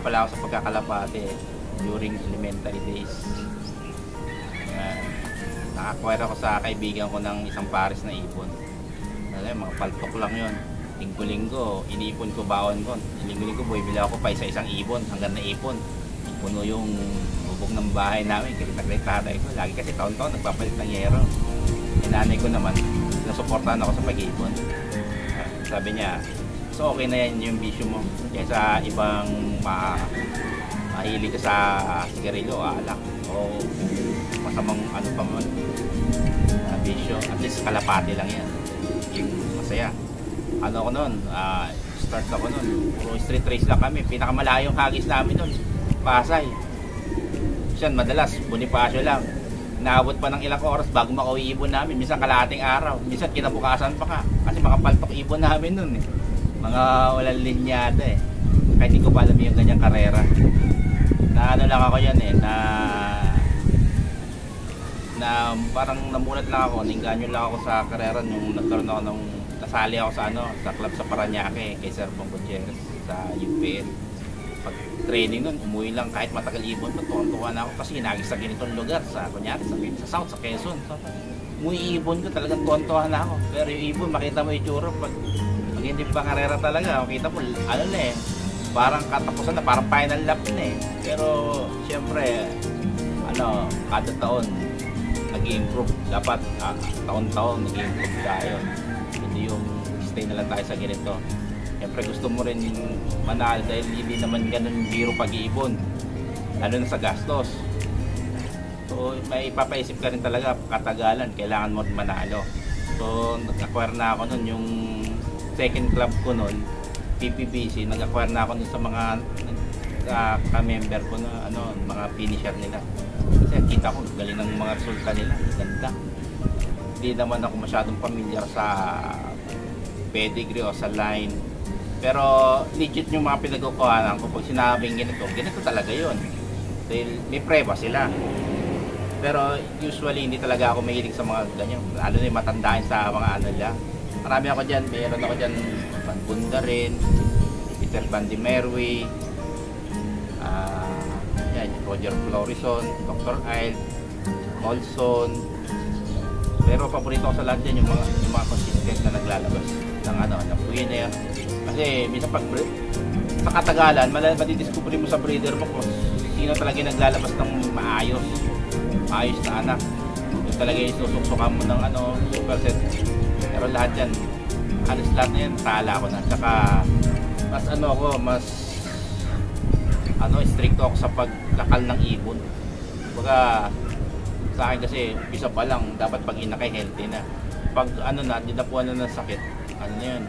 pala ako sa pagkakalapate during elementary days. Naka-acquire ako sa kaibigan ko ng isang pares na ipon. Mga paltok lang yun. Linggo-linggo, iniipon ko baon ko. Linggo-linggo, bumibili ako pa isa-isang ipon, hanggang na ipon. Puno yung bubog ng bahay namin. Galit tatay ko. Lagi kasi taon-taon nagpapalit ng yero. Nanay ko naman, nasuportahan ako sa pag-ipon. Sabi niya, so okay na yan yung bisyo mo. Kaysa ibang mahilig ka sa sigarilyo, alak, o masamang ano pa man, bisyo. At least kalapati lang yan. Yung masaya. Ano ko nun, start ako nun, puro street race lang kami. Pinakamalayong hagis namin nun, Pasay. Siyan, madalas, Bonifacio lang. Naabot pa ng ilang oras bago makauwi ibon namin. Minsan kalahating araw, minsan kinabukasan pa ka. Kasi makapaltok ibon namin nun eh. Mga walang linyada eh. Kaya hindi ko pa alam yung ganyang karera. Na ano lang ako yan eh, na parang namulat lang ako, ningganyo lang ako sa karera nung nagkaroon ako ng nasali ako sa sa club sa Parañaque kay Sir Bong Gutierrez sa UPN. Pag training nun, umuwi lang kahit matagal ibon, tuwan-tuwa na ako kasi hinagis sa ganitong lugar, sa kunyari sa South, sa Quezon. So, umuwi ibon ko, talagang tuwan-tuwa na ako. Pero yung ibon, makita mo yung itsura, pag hindi pa karera talaga, makita mo, ano na eh, parang katapusan na, parang final lap na eh. Pero, syempre, kada taon, nag-i-improve. Dapat, taon-taon, nag-i-improve tayo. Hindi yung stay na lang tayo sa ganito. Siyempre gusto mo rin manalo dahil hindi naman ganun biro pag-iipon, lalo na sa gastos. So may ipapaisip ka rin talaga, katagalan, kailangan mo manalo. So nag-acquire na ako nun, yung second club ko nun, PPBC, nag-acquire na ako nun sa mga ka-member ko na mga finisher nila. Kasi kita ko, galing ng mga resulta nila, ganda. Hindi naman ako masyadong familiar sa pedigree o sa line. Pero legit yung mga pinagkukuhanan ko. Pag sinabing ganito talaga yun. Dahil may preba sila. Pero usually hindi talaga ako mahilig sa mga ganyan. Lalo na yung matandaan sa mga nila. Marami ako dyan. Mayroon ako dyan Van Bunda rin, Peter Bandimerwi, Roger Florison, Dr. Ild, Olson. Pero paborito ko sa lahat dyan yung mga consistent na naglalabas ng winner. Kasi minsan pag sa katagalan, madidiscovery mo sa breeder mo kung sino talaga yung naglalabas ng maayos na anak. Yung talaga yung susuksukan mo ng super set. Pero lahat yan, halos lahat na yan, tala ko na. Tsaka mas stricto ako sa pagkakal ng ibon. Baga sa akin kasi umpisa pa lang, dapat pag inakay healthy na. Pag dinapuan na ng sakit, na yun.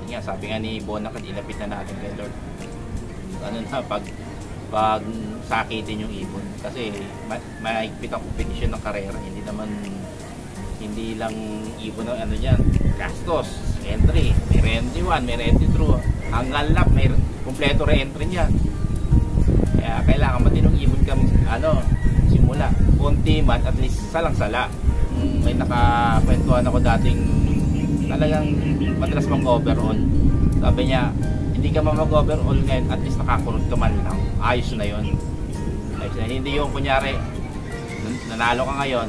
Nga, sabi nga ni Bonakad, ilapit na natin kay Lord. Pag sakitin yung ibon. Kasi maigpit ang competition ng karera. Hindi lang ibon ng yan. Gastos, entry, may re-entry 1, may re-entry 2. Hanggang lap, may kompleto re-entry niya. Kaya kailangan matinong ibon kang simula. Kunti man, at least salang-sala. May nakakwentuhan ako dating talagang madalas mag-overall. Sabi niya, hindi ka mag-overall ngayon, at least nakakurot ka man lang. Ayos na yun. Hindi yung kunyari, nanalo ka ngayon,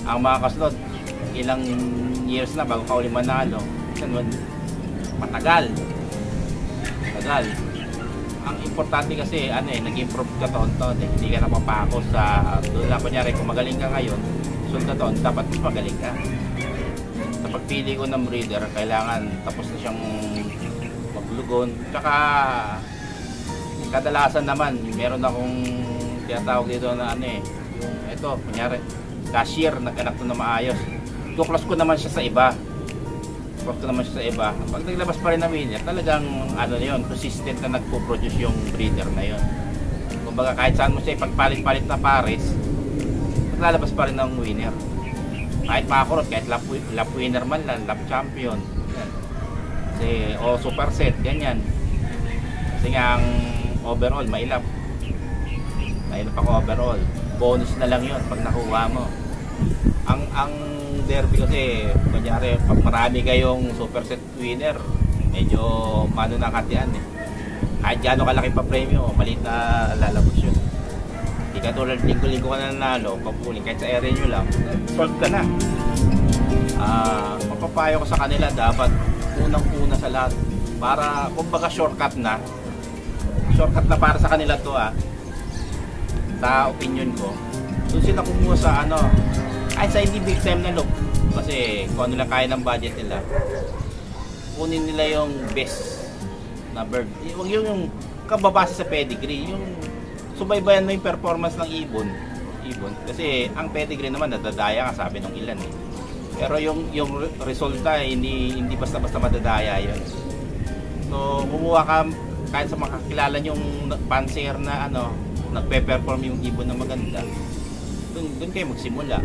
ang mga kasunod, ilang years na bago ka uli manalo. Matagal. Ang importante kasi, nag-improve ka taon-taon. Hindi ka napapako sa, doon lang kunyari, kung magaling ka ngayon, sunod na taon, dapat mas magaling ka. Sa pagpili ko ng breeder, kailangan tapos na siyang maglugon. Tsaka kadalasan naman meron akong tinatawag dito na yung kunyari cashier, nag-anak to na maayos. Tuklas ko naman siya sa iba. Pag naglabas pa rin ng winner, talagang yun, consistent na nagpo-produce yung breeder na yun. Kumbaga kahit saan mo siya ipagpalit-palit na pares, maglalabas pa rin ng winner. Kahit makakurot, kahit lap winner man lang, lap champion. Yan. Kasi, super set, ganyan. Kasi nga ang overall, mailap ako overall. Bonus na lang yun pag nakuha mo. Ang derby kasi, kunyari, pag marami kayong super set winner, medyo manunakatian eh. kahit gaano kalaki pa premyo, maliit na lalabas yun. Hindi ka tulad linggo-linggo ka na nanalo, papuling, kahit sa area nyo lang, solve ka na. Mapapayo ko sa kanila, dapat unang-una sa lahat, para kumbaga shortcut na para sa kanila to sa opinion ko. Doon sila kumuha sa ay sa hindi big time na look, kasi kung ano lang kaya ng budget nila, kunin nila yung best na bird. Huwag yung kababase sa pedigree, yung subaybayan mo yung performance ng ibon. Kasi ang pedigree naman nadadaya ka, sabi ng ilan pero yung resulta hindi basta-basta madadaya yun. So kumuha ka kahit sa makakilala yung pansier na nagpe-perform yung ibon na maganda, dun kayo magsimula.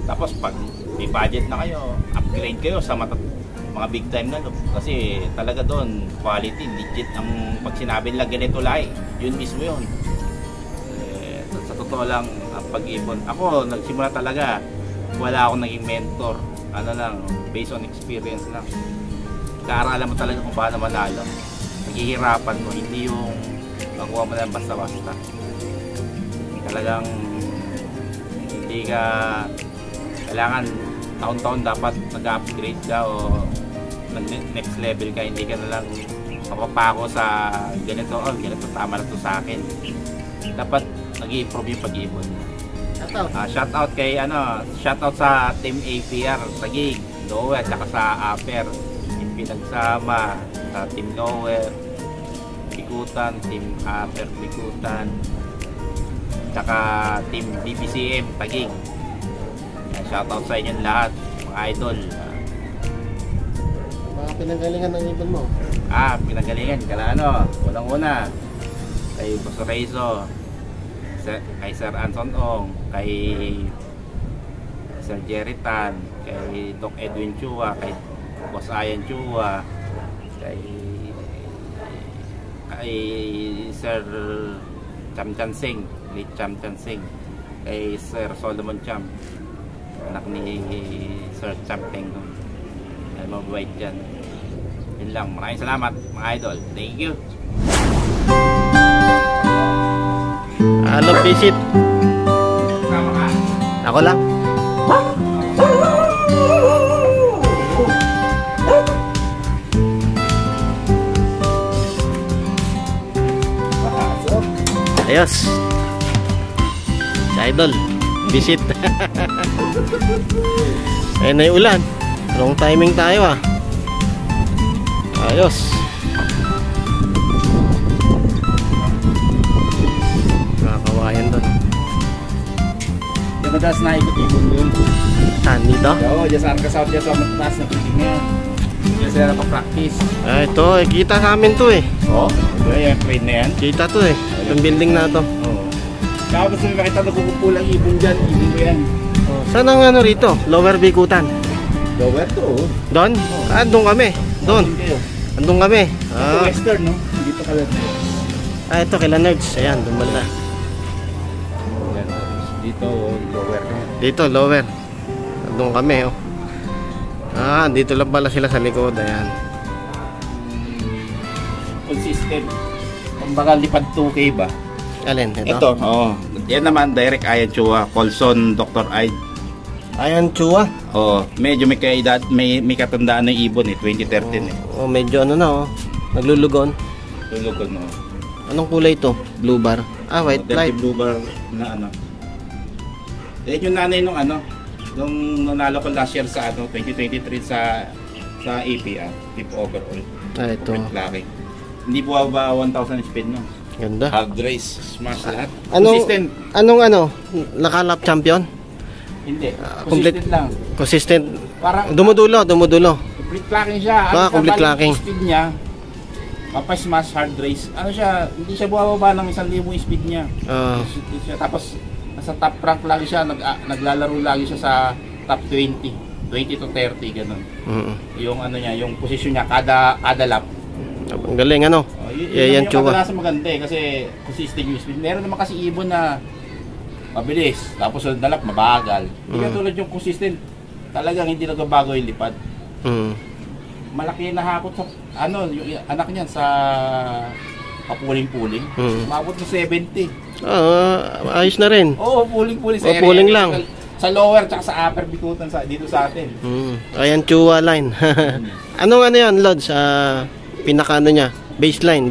Tapos pag may budget na kayo, upgrade kayo sa mga big time na look, kasi talaga doon quality, legit. Ang pag sinabi nila ganito lahi, yun mismo yun. Sa totoo lang, ang pag-ibon, ako nagsimula talaga, wala akong naging mentor, lang, based on experience lang. Kaaralan mo talaga kung paano manalo, naghihirapan mo, hindi yung makuha mo lang basta-basta. Talagang hindi ka kailangan taon-taon dapat nag-upgrade ka o next level ka, hindi ka na lang mapapako sa ganito, tama na to sa akin. Dapat nag-i-improve yung pag-iibon. Shoutout kay shoutout sa Team APR Taguig, Lower, saka sa Upper, yung pinagsama sa Team Lower Bikutan, Team Upper Bikutan, saka Team BPCM Taguig. Shoutout sa inyong lahat, mga idol. Mga pinanggalingan ng ibon mo? Pinanggalingan. Unang-una kay Boss Reizo, kay Sir Anson Ong, kay Sir Jerry Tan, kay Doc Edwin Chua, kay Boss Ayan Chua, kay Sir Cham Chan Singh, late Cham Chan Singh, kay Sir Solomon Cham, anak ni Sir Cham Tengdong. Ay, mababait dyan. Yun lang. Maraming salamat mga idol. Thank you. Hello, visit. Sama ka? Ako lang. Ayos. Si idol. Visit. Ayun na yung ulan. Wrong timing tayo Ayos. Nakakawayan doon. Yung madalas na ikot-ikot yun. Saan dito? Oo, dyan sa Arca-South, dyan sa mataas na building ngayon. Dyan sila napapractice. Ito, kita sa amin to Oo? Yung train na yan? Kita to Yung building na to. Oo. Kaya gusto mo makita nagkukupulang ibon dyan, ibon mo yan. Saan ang rito? Lower Bikutan. Lower to, Doon? Doon kami. Doon. Andun kami. Ito western, no? Dito ka lang. Ito kila Nerds. Ayan, doon banda. Dito, lower na. Dito, lower. Andun kami, dito lang pala sila sa likod. Ayan. Consistent. Kumbaga lipad 2K ba? Alin? Ito, yan naman, direct Ayan Chua. Colson, Dr. Aid. Ayan Chua? Medyo may kaedad, may katandaan ng ibon 2013 medyo naglulugon. Lulugon, Anong kulay ito? Blue bar? White light. Blue bar na yung nanay nung nung nanalo ko last year sa 2023 sa APR, tip overall. Ito. Laki. Hindi buwaba 1,000 speed no. Ganda. Hard race, smash lahat. Consistent. Anong nakalap champion? Hindi. Consistent lang. Consistent. Parang dumudulo. Complete clacking siya. Complete clacking. Speed niya. Smash hard race. Hindi siya buwaba ng 1,000 speed niya. Tapos nasa top rank lagi siya, naglalaro lagi siya sa top 20 to 30 ganun. Yung niya, yung position niya kada lap. Ang galing Yan yung kadalasan maganda kasi consistent yung speed. Meron naman kasi ibon na mabilis, tapos sa dalap mabagal. Hindi tulad yung consistent. Talagang hindi nagbabago yung lipad. Malaki na hakot sa yung anak niyan sa papuling-puling. Umabot ng 70. Ayos na rin. Oo, puling-puling. O, puling lang. Sa lower tsaka sa upper bikutan dito sa atin. Ayan, Chua line. Anong ano yan, Lods? Pinaka ano niya? Baseline.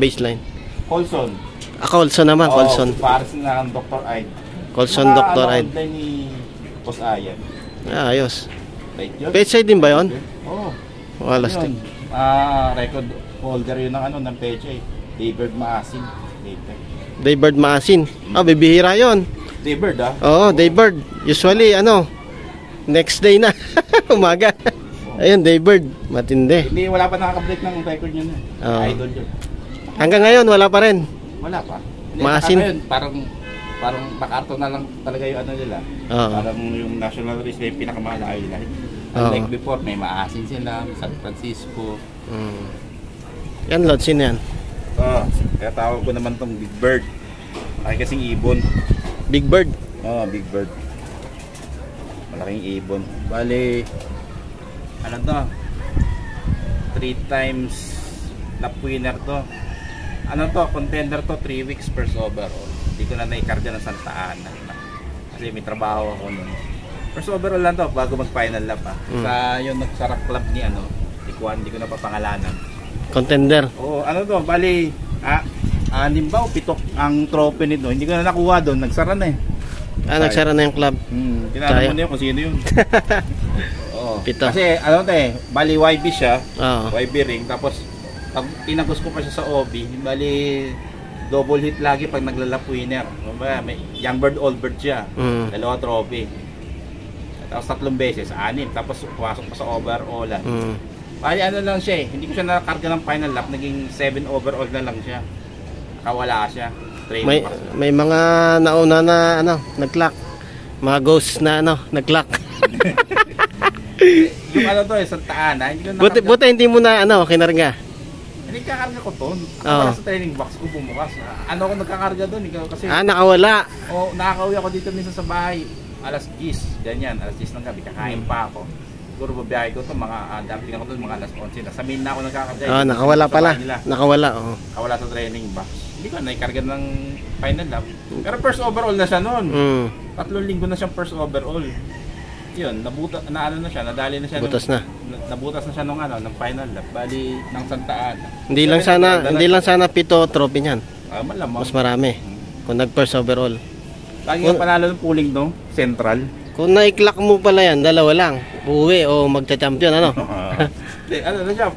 Colson. Colson naman, Colson. Pares na ng Dr. Aid. Colson, Dr. Aid. Online ni Boss Ayan. Ayos. Right yun? Bedside din ba yun? Oo. Wala stick. Record holder yun ng PHA. Daybird Maasin. Daybird Maasin. Bibihira yun. Daybird Oo, Daybird. Usually, next day na. Umaga. Ayun, Daybird. Matindi. Hindi, wala pa nakaka-break ng record yun. Idol yun. Hanggang ngayon, wala pa rin. Wala pa. Maasin. Yun, parang bakarto na lang talaga yung ano nila. Parang yung national race na yung pinakamahalayo nila. Like before, may Maasin sila, San Francisco. Yan, Lord, sino yan? Kaya tawag ko naman tong Big Bird. Ay kasing ibon. Big Bird? Big Bird. Malaking ibon. Bale, ano to? 3 times lap winner to. Ano to? Contender to, 3 weeks first overall. Hindi ko na naikarga ng Santa Ana. Kasi may trabaho ako nun. First overall lang to, bago mag-final lap Sa yung nagsarap club ni Juan, hindi ko na papangalanan. Contender? Oo, ano to? Bali, 6 ba o 7 ang trophy nito. Hindi ko na nakuha doon, nagsara na eh. Nagsara na yung club. Tinanong mo na yun kung sino yun. Oo. 7. Kasi bali YB siya, Oo. YB ring, tapos pag tinagos ko pa siya sa OB, bali double hit lagi pag naglalap winner. May young bird, old bird siya. 2 trophy. Tapos 3 beses, 6. Tapos pumasok pa sa overall. Bali ano lang siya eh, hindi ko siya nakakarga ng final lap, naging 7 overall na lang siya. Nakawala siya. May mga nauna na nag-clock. Mga ghosts na nag-clock. Yung Santa Ana, hindi ko nakakarga. Buti hindi mo na kinarga. Hindi kakarga ko to. Para sa training box ko bumukas. Ako nagkakarga doon kasi nakawala. Nakakauwi ako dito minsan sa bahay. Alas 10, ganyan, alas 10 ng gabi, kakain pa ako. Siguro babiyahe ko to, dumping ako doon, mga alas 11 na. Sa main na ako nagkakarga. Nakawala pala. Nakawala, Nakawala sa training box. Hindi ko naikarga ng final lap. Pero first overall na siya noon. 3 linggo na siyang first overall. Yun, nadali na siya. Butas na. Nabutas na siya ng final lap. Bali, ng Santa Ana. Hindi lang sana 7 trophy niyan. Malamang. Mas marami. Kung nag-first overall. Lagi ang panalo ng pooling Central. Kung na-clock mo pala yan, 2 lang. Uwi o magcha-champion, siya?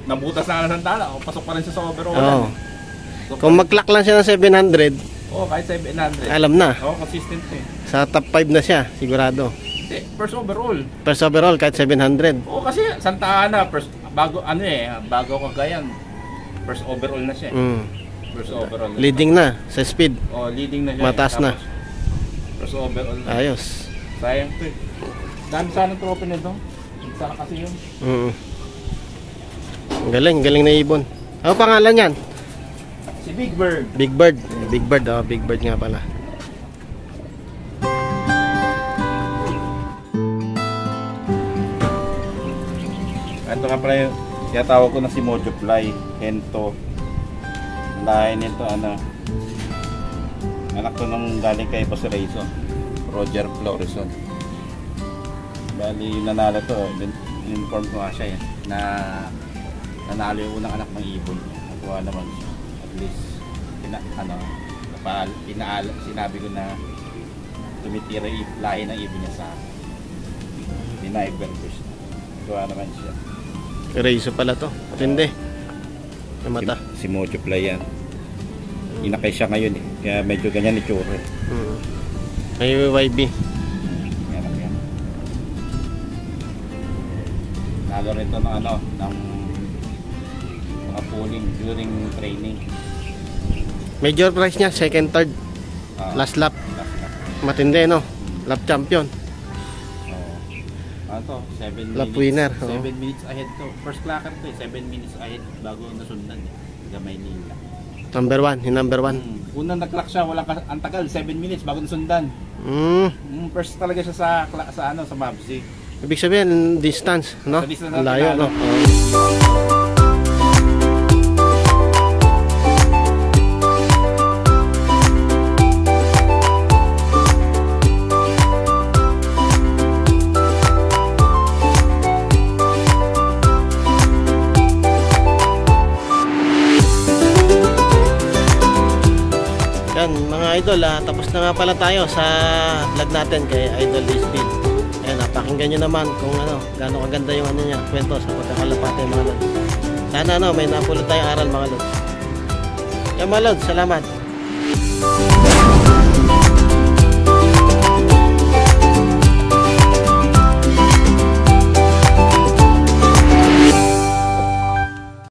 Nabutas na ng Santa Ana. Pasok pa rin siya sa overall. Kung mag-clock lang siya ng 700, kahit 700. alam na. Consistent eh. Sa top 5 na siya, sigurado. First overall. First overall, kahit 700. Kasi Santa Ana, bago Cagayan, first overall na siya. First overall na. Leading na sa speed. Leading na siya. Mataas na. First overall na. Ayos. Sayang to eh. Dami sana ng trophy nito. Sana kasi yun. Galing na ibon. Ano pangalan yan? Si Big Bird. Big Bird. Big Bird nga pala. Ito nga pala yung tawag ko na si Mojo Fly. Hento. Lahin nito anak ko nung galing kay Boss Rayson, Roger Florison. Bali yung nanalo to, inform ko nga siya na nanalo yung unang anak ng ibon. Nakuha naman siya. At least sinabi ko na tumitira yung lahi ng ibon niya sa akin. Deniberfish. Nakuha naman siya. Raiso pala to. Matindi. Mata. Si Mojo Fly yan. Inakay siya ngayon eh. Kaya medyo ganyan itsura eh. Ay YB. Yan. Nalo rin ito ng mga pooling during training. Major prize niya, second, third. Last lap. Matindi lap champion. 7 lap minutes, winner. 7 minutes ahead to. First clacker to 7 minutes ahead bago nasundan gamay nila. Number 1. Unang nag-clock siya, ang tagal, 7 minutes bago nasundan. First talaga siya sa Mavsi. Ibig sabihin, distance, Sa distance layo, Yan mga idol, tapos na nga pala tayo sa vlog natin kay Idol Speed. Ayan, napakinggan nyo naman kung ano, gaano kaganda yung ano niya, kwento sa pagkakalapate mga lods. Sana may napulot tayong aral mga lods. Yan mga lods, salamat.